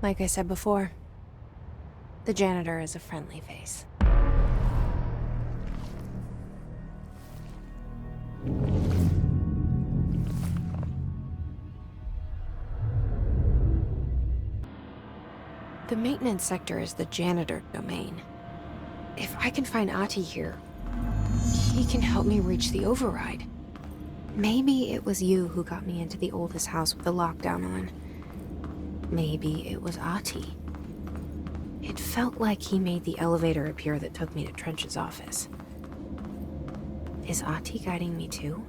Like I said before, the janitor is a friendly face. The maintenance sector is the janitor domain. If I can find Ahti here, he can help me reach the override. Maybe it was you who got me into the oldest house with the lockdown on. Maybe it was Ahti. It felt like he made the elevator appear that took me to Trench's office. Is Ahti guiding me too?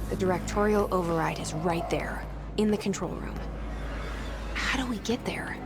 The directorial override is right there, in the control room. How do we get there?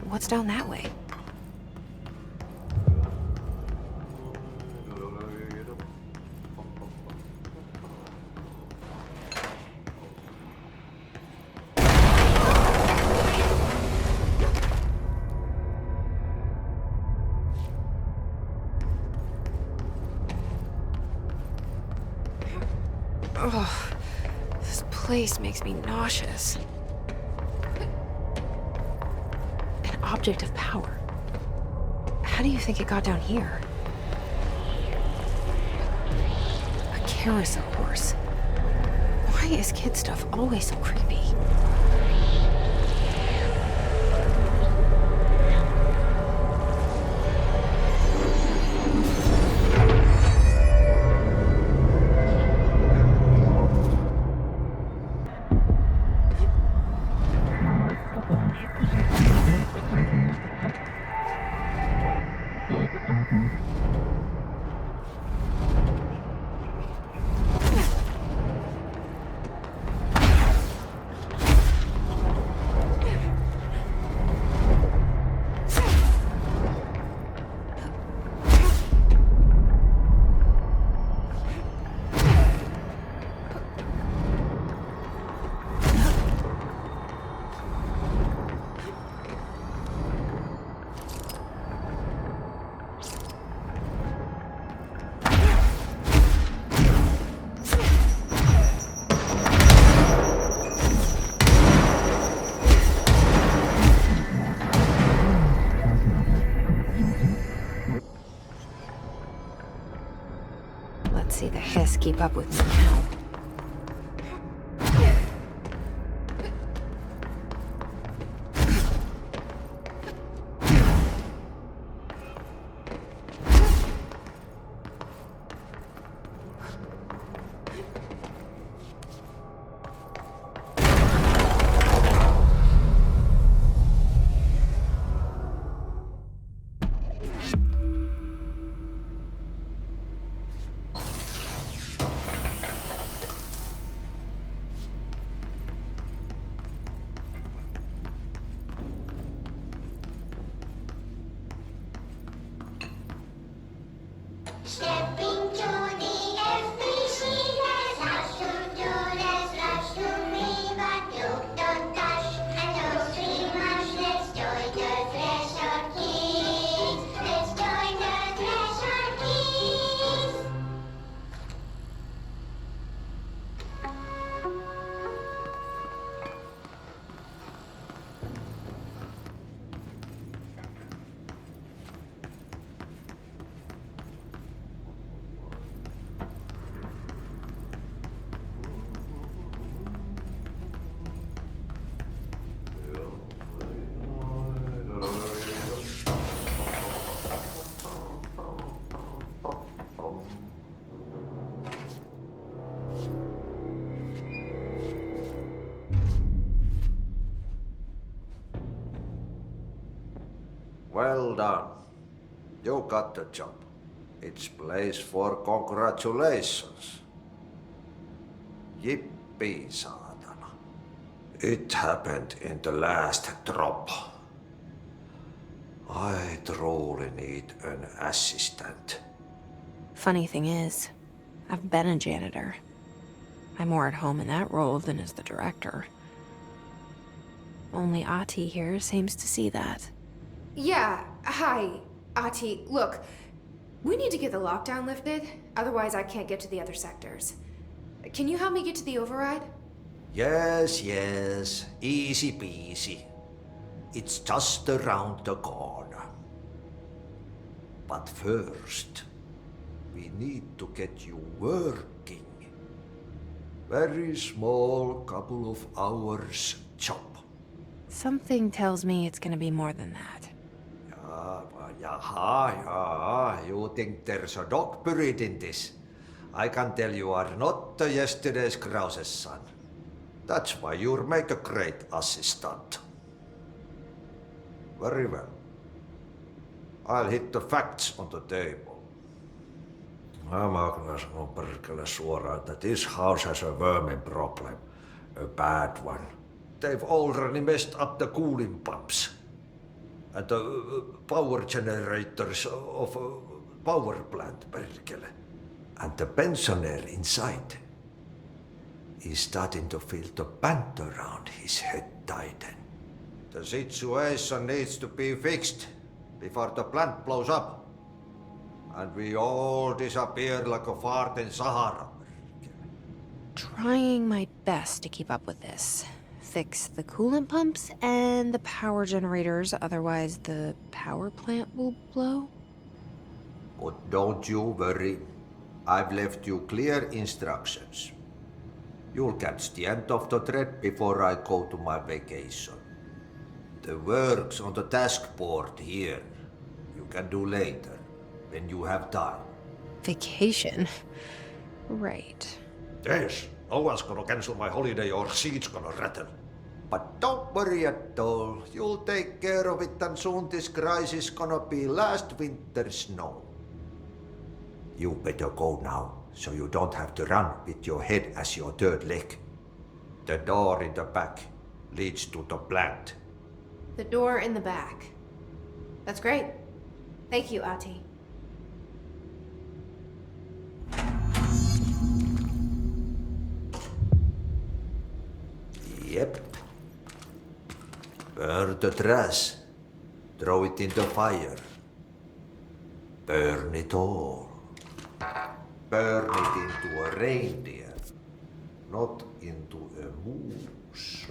What's down that way? Oh, this place makes me nauseous. An object of power. How do you think it got down here? A carousel horse. Why is kid stuff always so creepy? Let's see the hiss keep up with me now. Step into the FBC, let's rush to do, let's rush to me, but look, don't touch, and don't scream much, let's join the Treasure Kids, let's join the Treasure Kids. Well done. You got the job. It's place for congratulations. Yippee, saatana. It happened in the last drop. I truly need an assistant. Funny thing is, I've been a janitor. I'm more at home in that role than as the director. Only Ahti here seems to see that. Yeah, hi, Ahti. Look, we need to get the lockdown lifted, otherwise I can't get to the other sectors. Can you help me get to the override? Yes, easy peasy. It's just around the corner. But first, we need to get you working. Very small, couple of hours job. Something tells me it's gonna be more than that. Jaha, you think there's a dog buried in this? I can tell you are not yesterday's Krause's son. That's why you'll make a great assistant. Very well. I'll hit the facts on the table. Mä kyllä sanon perkele suoraan, that this house has a vermin problem. A bad one. They've already messed up the cooling pumps. And the power generators of a power plant, perkele. And the pensioner inside is starting to feel the band around his head tighten. The situation needs to be fixed before the plant blows up. And we all disappear like a fart in Sahara. Trying my best to keep up with this. Fix the coolant pumps and the power generators, otherwise the power plant will blow. But don't you worry. I've left you clear instructions. You'll catch the end of the thread before I go to my vacation. The work's on the task board here. You can do later, when you have time. Vacation? Right. Yes, no one's gonna cancel my holiday or seat's gonna rattle. But don't worry at all. You'll take care of it and soon this crisis gonna be last winter's snow. You better go now, so you don't have to run with your head as your third leg. The door in the back leads to the plant. The door in the back. That's great. Thank you, Ati. Yep. Burn the trash. Throw it in the fire. Burn it all. Burn it into a reindeer, not into a moose.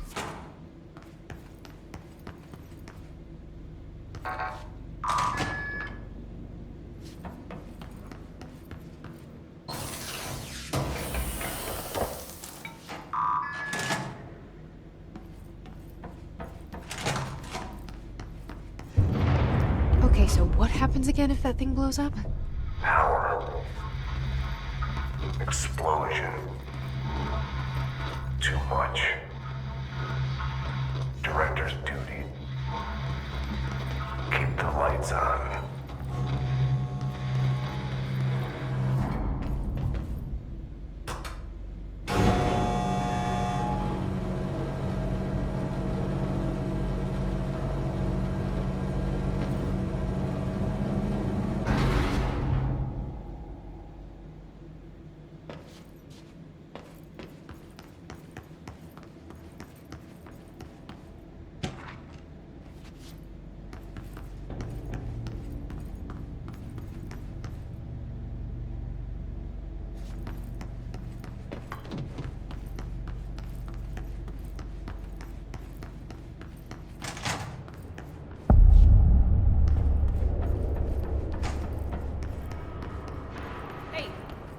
Okay, so what happens again if that thing blows up? Power. Explosion. Too much. Director's duty. Keep the lights on.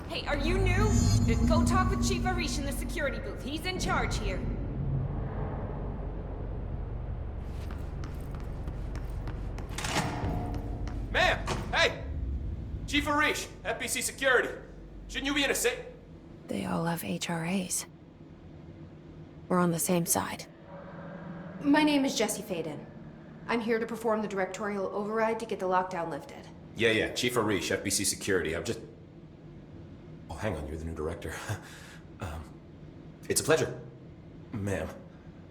Hey, are you new? Go talk with Chief Arish in the security booth. He's in charge here. Ma'am! Hey! Chief Arish, FBC Security. Shouldn't you be in a safe? They all have HRAs. We're on the same side. My name is Jesse Faden. I'm here to perform the directorial override to get the lockdown lifted. Yeah, Chief Arish, FBC Security. I'm just... Oh, hang on, you're the new director. It's a pleasure, ma'am.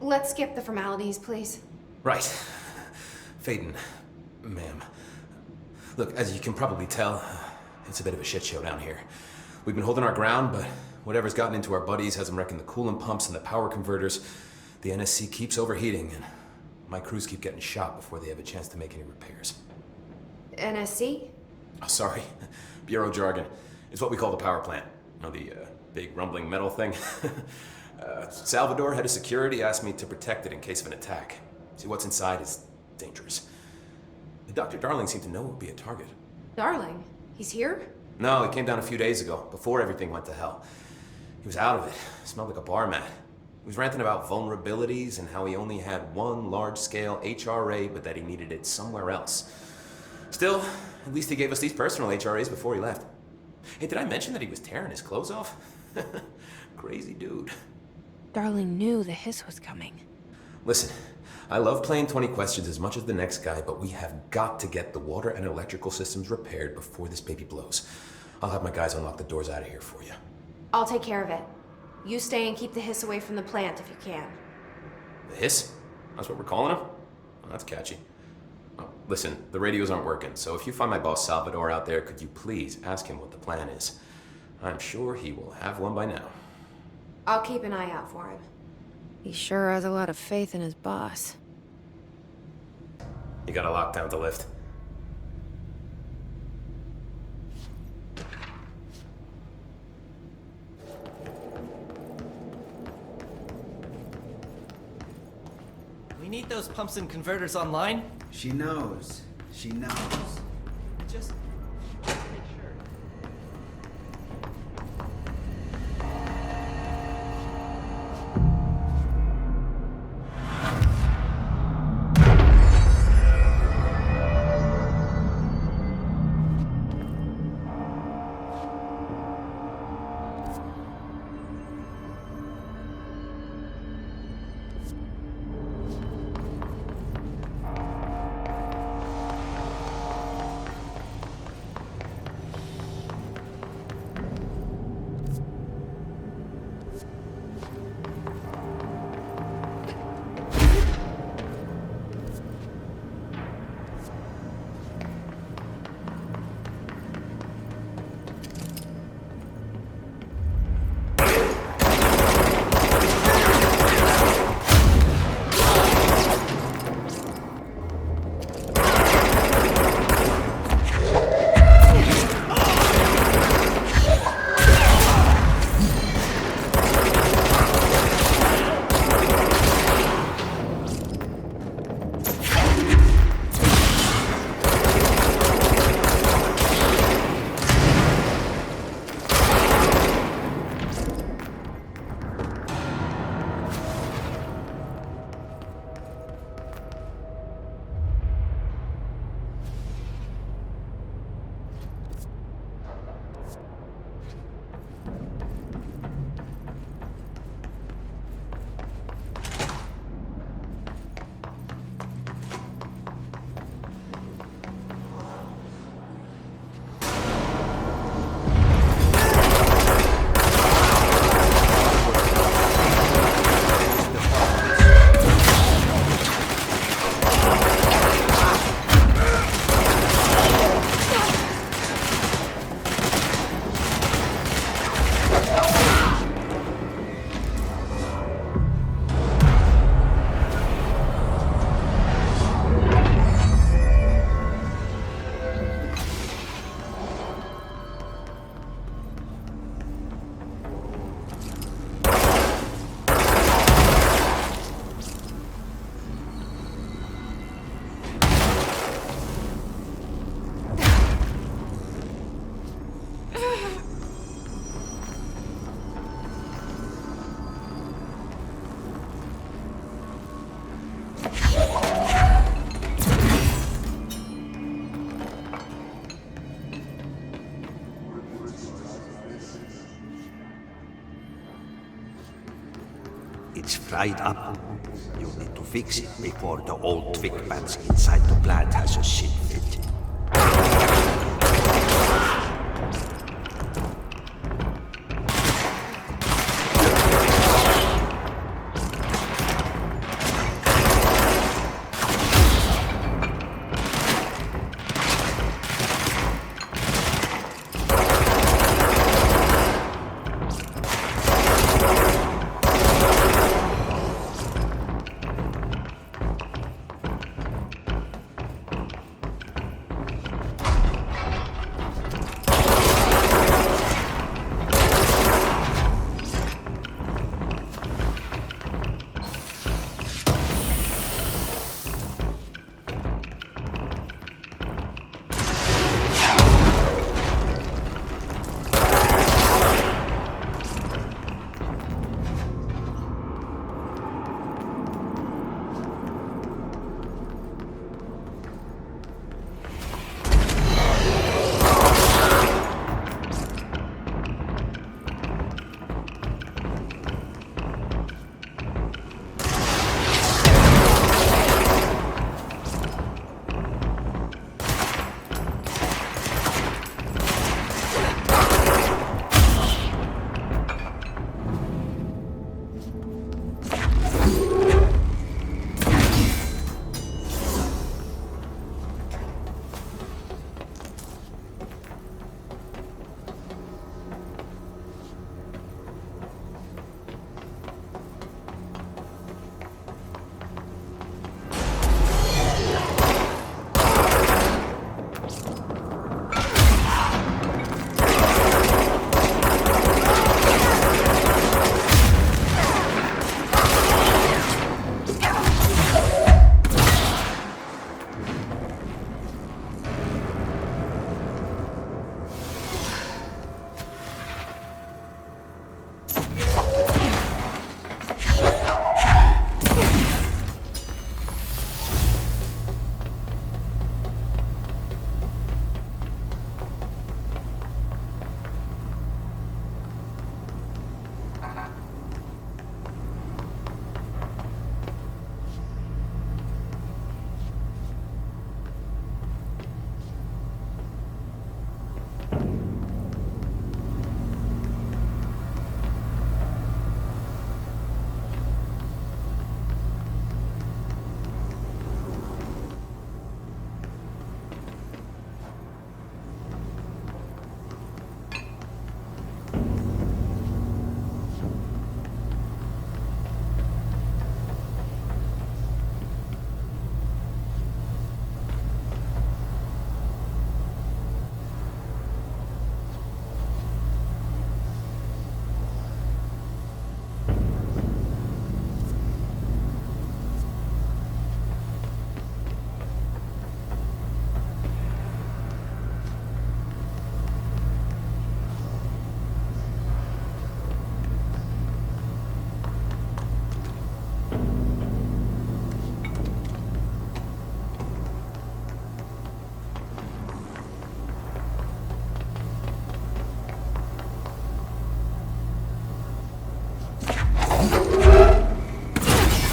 Let's skip the formalities, please. Right. Faden, ma'am. Look, as you can probably tell, it's a bit of a shit show down here. We've been holding our ground, but whatever's gotten into our buddies has them wrecking the coolant pumps and the power converters. The NSC keeps overheating, and my crews keep getting shot before they have a chance to make any repairs. NSC? Oh, sorry. Bureau jargon. It's what we call the power plant. You know, the big rumbling metal thing? Salvador, head of security, asked me to protect it in case of an attack. See, what's inside is dangerous. Dr. Darling seemed to know it would be a target. Darling? He's here? No, he came down a few days ago, before everything went to hell. He was out of it. Smelled like a bar mat. He was ranting about vulnerabilities and how he only had one large-scale HRA, but that he needed it somewhere else. Still, at least he gave us these personal HRAs before he left. Hey, did I mention that he was tearing his clothes off? Crazy dude. Darling knew the hiss was coming. Listen, I love playing 20 questions as much as the next guy, but we have got to get the water and electrical systems repaired before this baby blows. I'll have my guys unlock the doors out of here for you. I'll take care of it. You stay and keep the hiss away from the plant if you can. The hiss? That's what we're calling him? Oh, that's catchy. Oh, listen, the radios aren't working, so if you find my boss Salvador out there, could you please ask him what the plan is? I'm sure he will have one by now. I'll keep an eye out for him. He sure has a lot of faith in his boss. You gotta lock down the lift. We need those pumps and converters online. She knows. She knows. Just make sure. It's fried up. You need to fix it before the old twig bats inside the plant has a shit fit.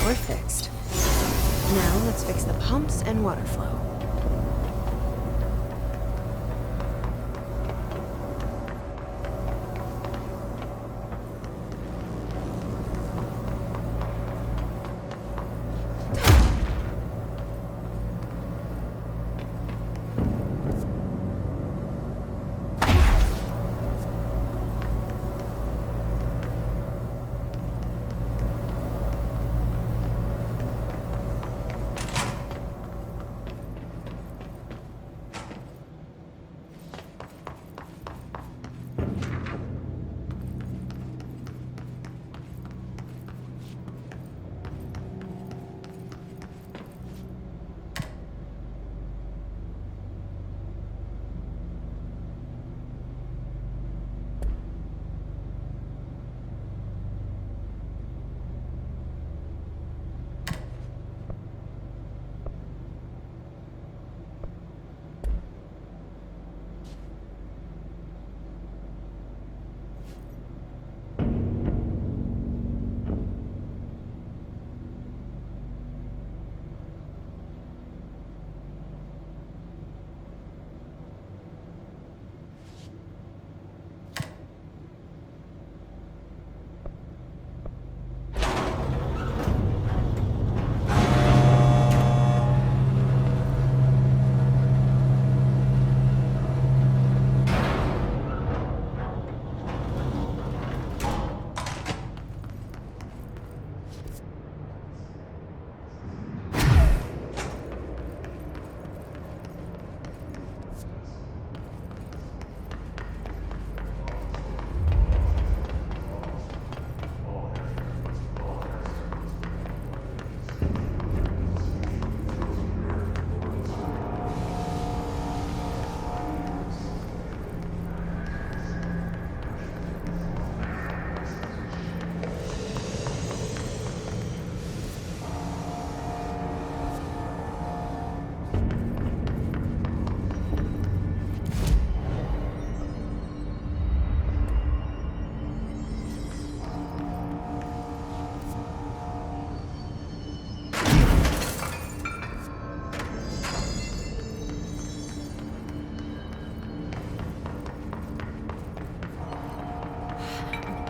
We're fixed. Now let's fix the pumps and water flow.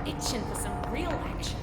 Itching for some real action.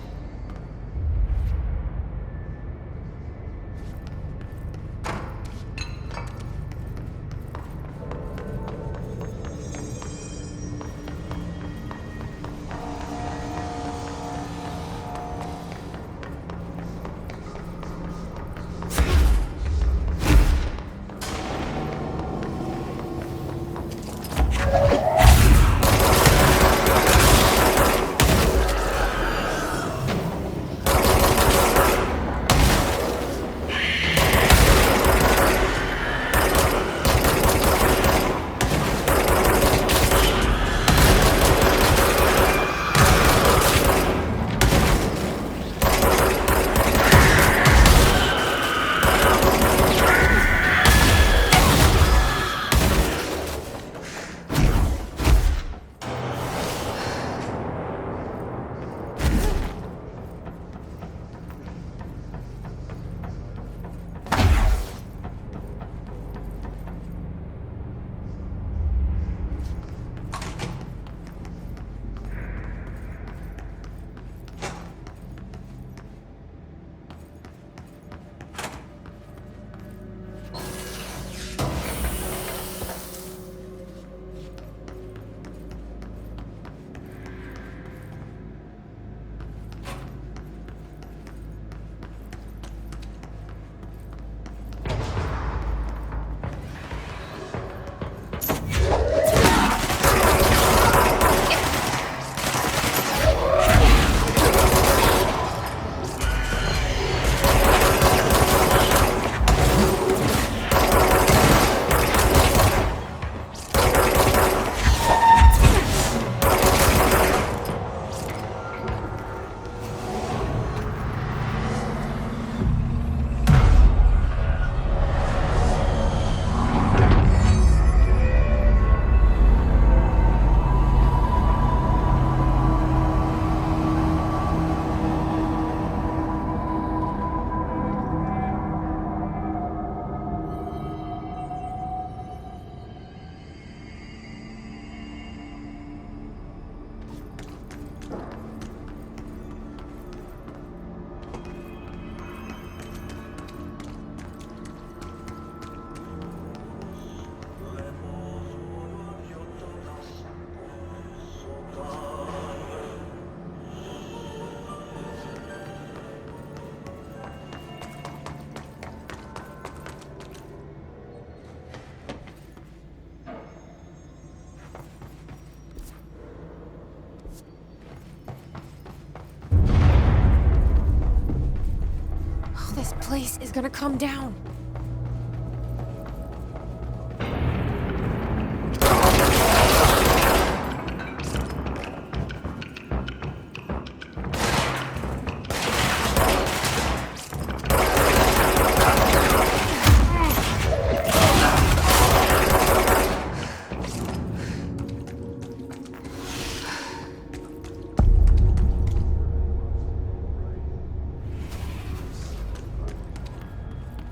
He's gonna come down.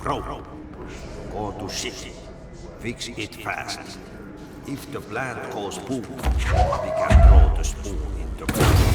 Bro, go to city. Fix it fast. If the plant goes boom, we can throw the spoon in the ground.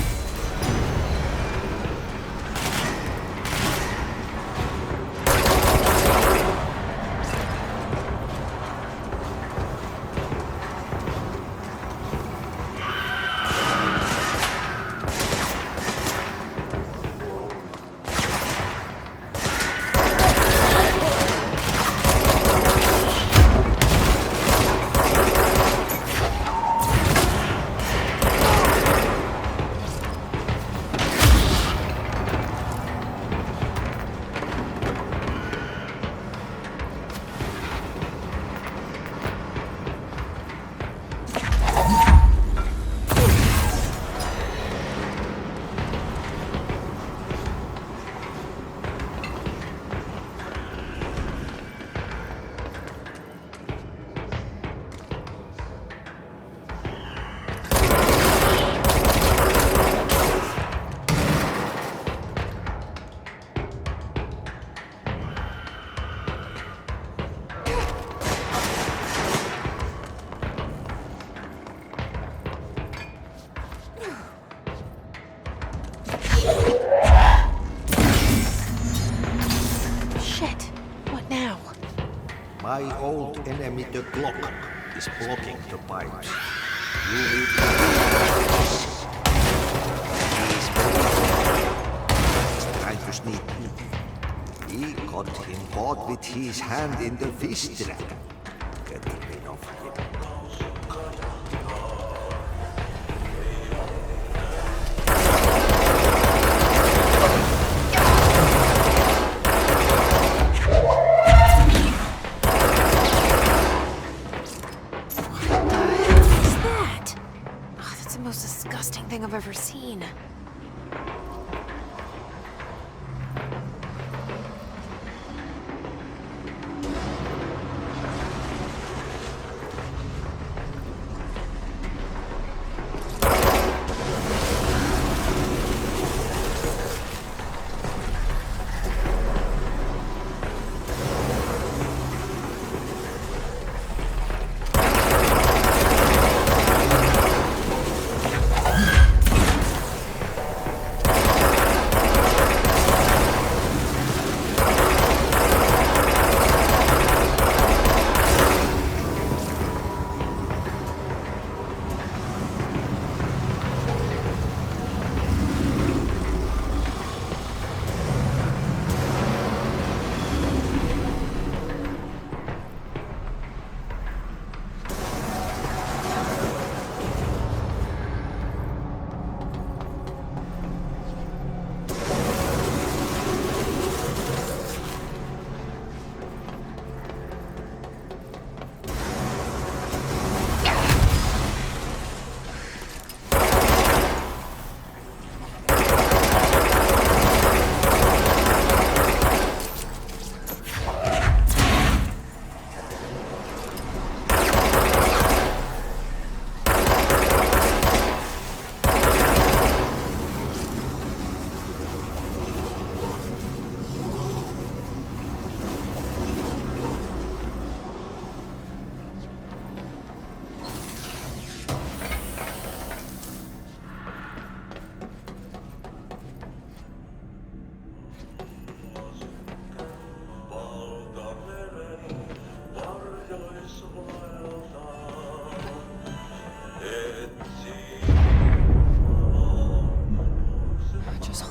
Shit. What now? My old enemy, the Glock, is blocking the pipes. You need to He's trying to sneak in. He got him caught with his hand in the fish trap. Get rid of him. That's the most disgusting thing I've ever seen.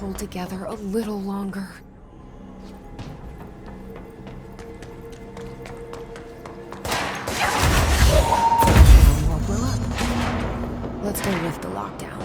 Hold together a little longer. Won't blow up. Let's go lift the lockdown.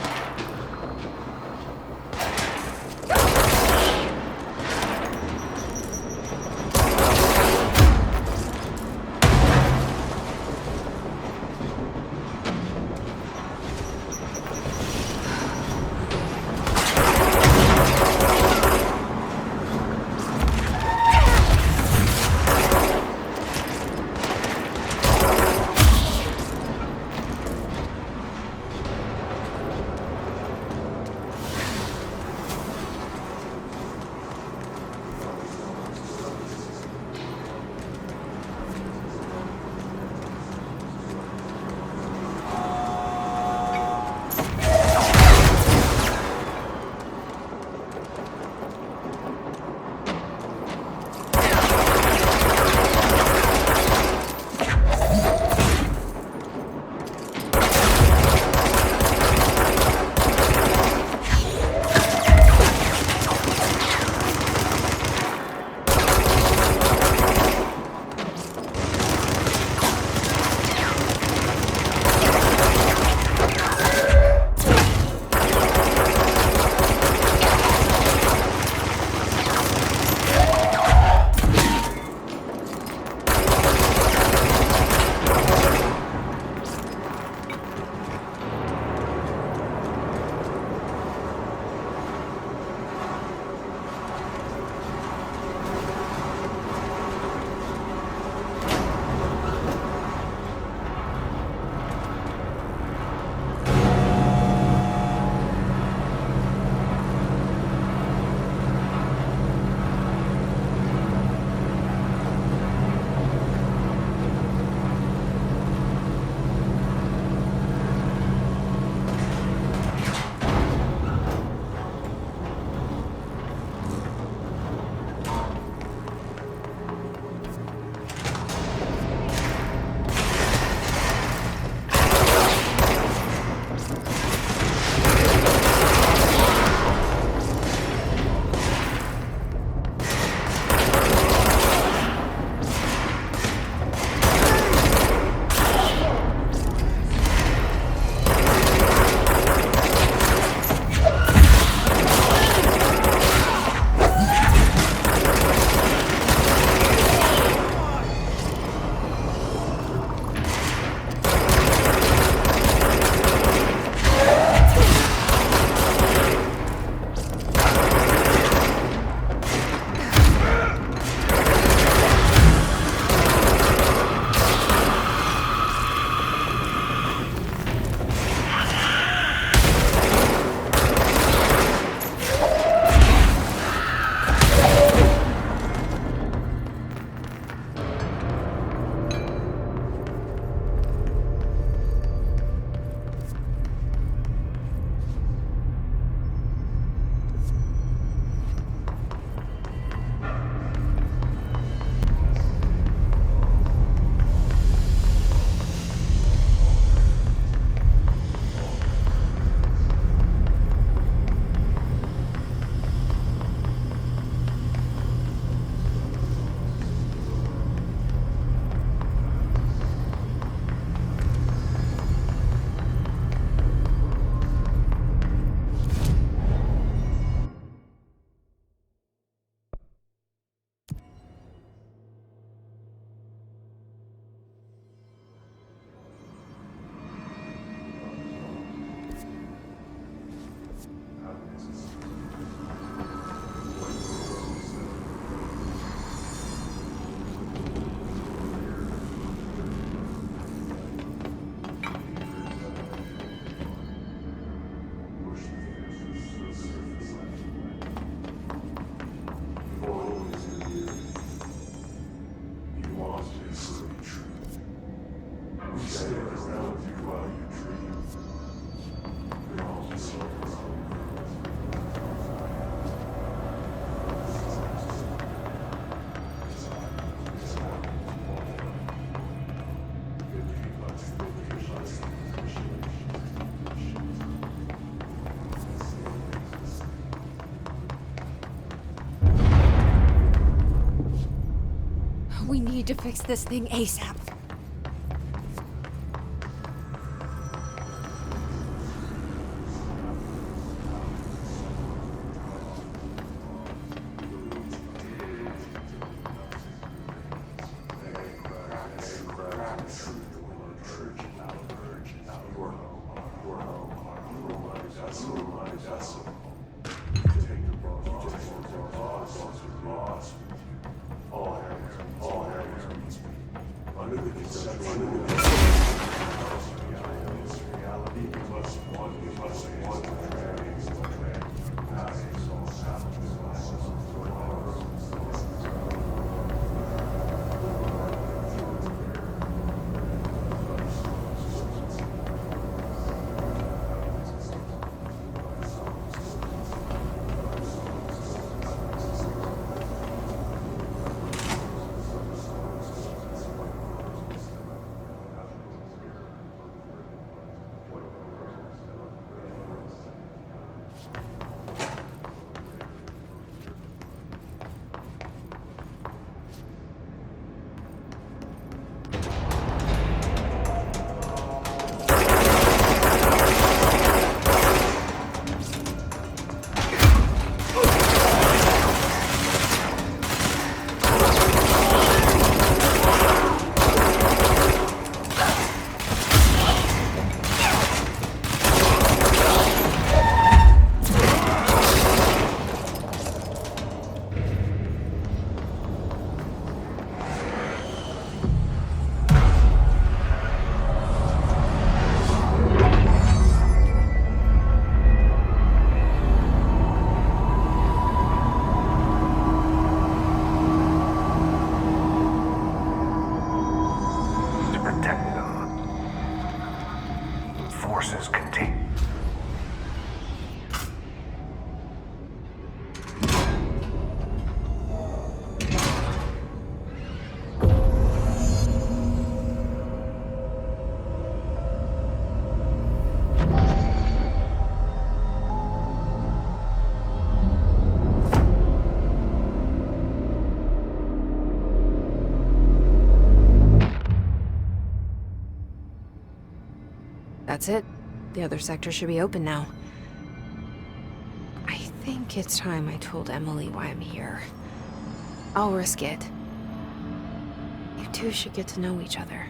We need to fix this thing ASAP. Forces contain. That's it. The other sector should be open now. I think it's time I told Emily why I'm here. I'll risk it. You two should get to know each other.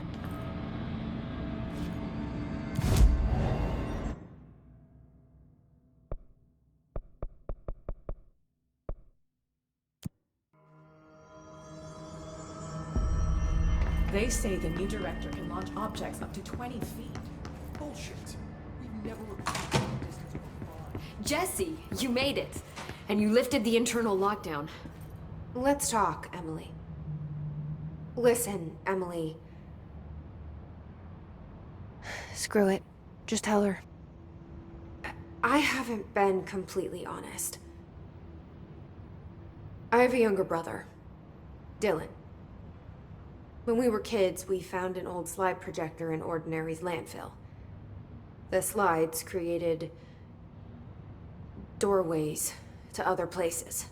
They say the new director can launch objects up to 20 feet. Bullshit. We've never repeated the distance before. Jesse, you made it. And you lifted the internal lockdown. Let's talk, Emily. Listen, Emily. Screw it. Just tell her. I haven't been completely honest. I have a younger brother, Dylan. When we were kids, we found an old slide projector in Ordinary's landfill. The slides created doorways to other places.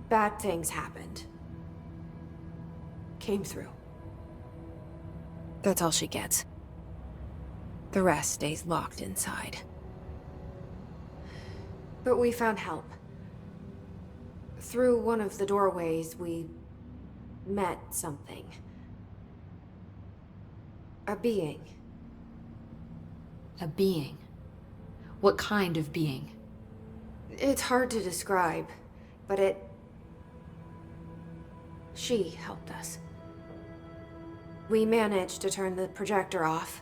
Bad things happened. Came through. That's all she gets. The rest stays locked inside. But we found help. Through one of the doorways, we met something. A being. A being? What kind of being? It's hard to describe, but she helped us. We managed to turn the projector off.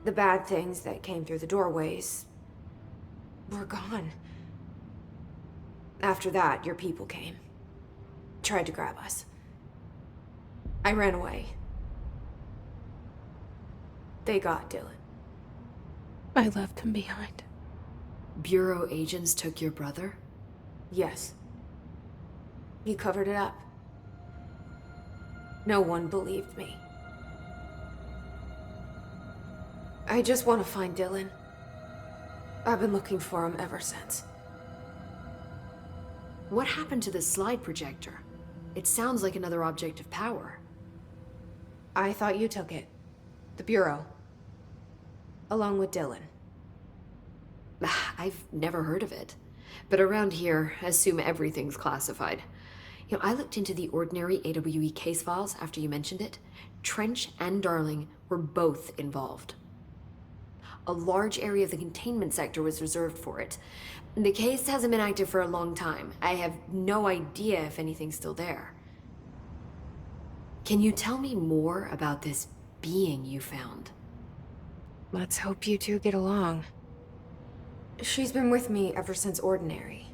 The bad things that came through the doorways were gone. After that, your people came. Tried to grab us. I ran away. They got Dylan. I left him behind. Bureau agents took your brother? Yes. You covered it up. No one believed me. I just want to find Dylan. I've been looking for him ever since. What happened to the slide projector? It sounds like another object of power. I thought you took it. The Bureau. Along with Dylan. I've never heard of it. But around here, I assume everything's classified. You know, I looked into the ordinary AWE case files after you mentioned it. Trench and Darling were both involved. A large area of the containment sector was reserved for it. The case hasn't been active for a long time. I have no idea if anything's still there. Can you tell me more about this being you found? Let's hope you two get along. She's been with me ever since Ordinary.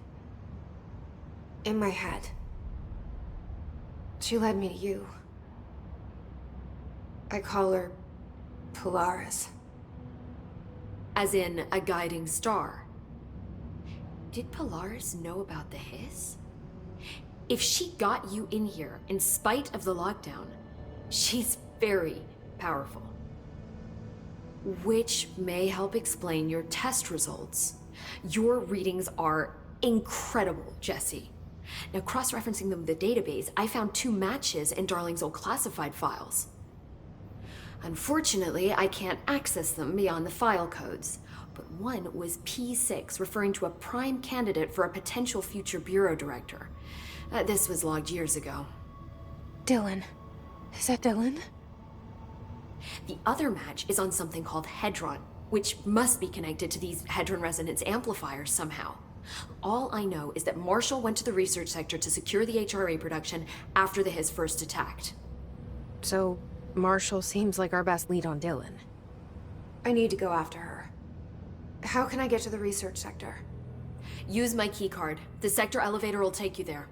In my head. She led me to you. I call her Polaris. As in a guiding star. Did Polaris know about the hiss? If she got you in here in spite of the lockdown, she's very powerful. Which may help explain your test results. Your readings are incredible, Jesse. Now, cross-referencing them with the database, I found 2 matches in Darling's old classified files. Unfortunately, I can't access them beyond the file codes, but one was P6, referring to a prime candidate for a potential future bureau director. This was logged years ago. Dylan. Is that Dylan? The other match is on something called Hedron, which must be connected to these Hedron resonance amplifiers somehow. All I know is that Marshall went to the research sector to secure the HRA production after the hiss first attacked. So, Marshall seems like our best lead on Dylan. I need to go after her. How can I get to the research sector? Use my keycard. The sector elevator will take you there.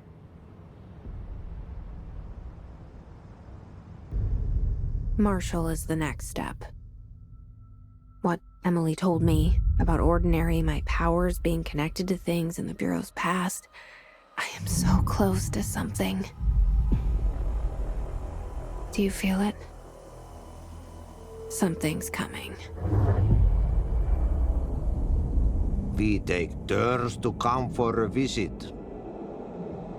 Marshall is the next step. What Emily told me about Ordinary, my powers being connected to things in the Bureau's past, I am so close to something. Do you feel it? Something's coming. We take turns to come for a visit.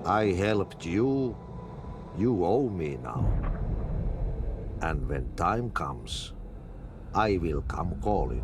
I helped you. You owe me now. And when time comes, I will come calling.